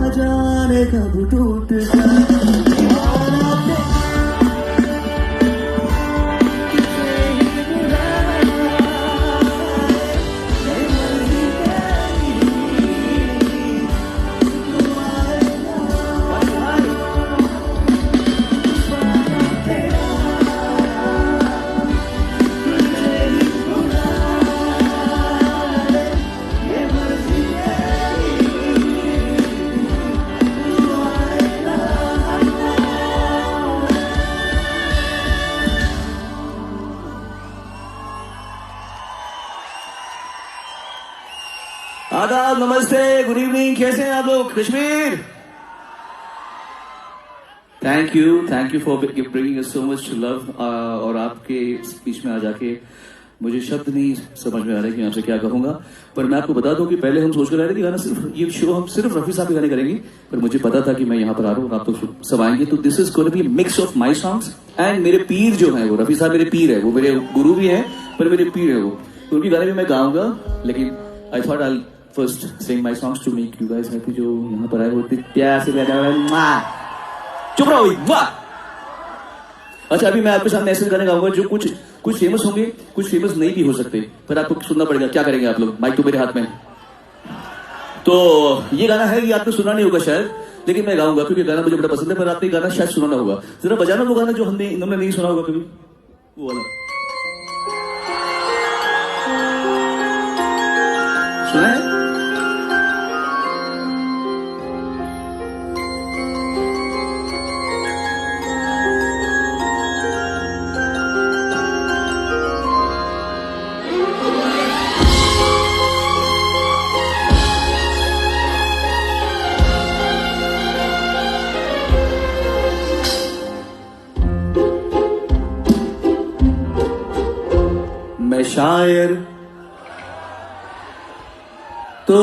न जाने कब टूट जाए। आदाब, नमस्ते, गुड इवनिंग, कैसे हैं आप लोग? Kashmir, thank you for bringing us so much love. और आपके स्पीच में आ जाके मुझे शब्द नहीं समझ में आ रहे कि मैं आपसे क्या कहूंगा। पर मैं आपको बता दूं कि पहले हम सोच कर रहे थे कि गाना सिर्फ ये शो हम सिर्फ रफी साहब के गाने करेंगे, पर मुझे पता था कि मैं यहाँ पर आ रहा हूँ, आप तो सब आएंगे। तो this is going to be mix of my songs and मेरे पीर जो है वो रफी साहब मेरे पीर है, वो मेरे गुरु भी हैं पर मेरे पीर है वो, तो उनके गाने भी मैं गाऊंगा। लेकिन I thought I first sing my songs to make you guys happy. जो यहाँ पर आए वो प्यार से चुप रहो। अच्छा, अभी मैं आपके सामने ऐसे गाने गाऊंगा जो कुछ फेमस होंगे, कुछ फेमस नहीं भी हो सकते, पर आपको सुनना पड़ेगा। क्या करेंगे आप लोग? माइक तो मेरे हाथ में। तो ये गाना है, ये आपने सुना नहीं होगा शायद, लेकिन मैं गाऊंगा क्योंकि गाना मुझे बड़ा पसंद है। पर आपने गाना शायद सुना होगा, जरा बजाना वो गाना जो इन्होंने नहीं सुना होगा कभी, वो वाला सुना है? मैं शायर तो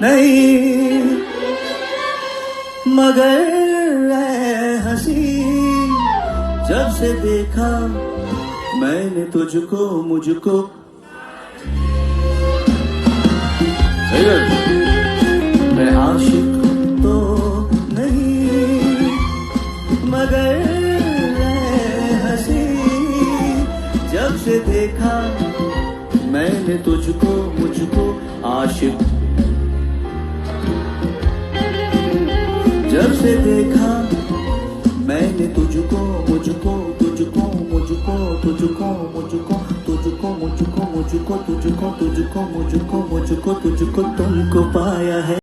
नहीं, मगर हंसी जब से देखा मैंने तुझको, मुझको मैं आशिक तो नहीं, मगर हंसी जब से देखा मैंने तुझको, मुझको आशिक जब से देखा मैंने तुझको, मुझको तुझको मुझको तुझको मुझको तुझको मुझको मुझको तुझको तुझको मुझको मुझको तुझको तुमको पाया है।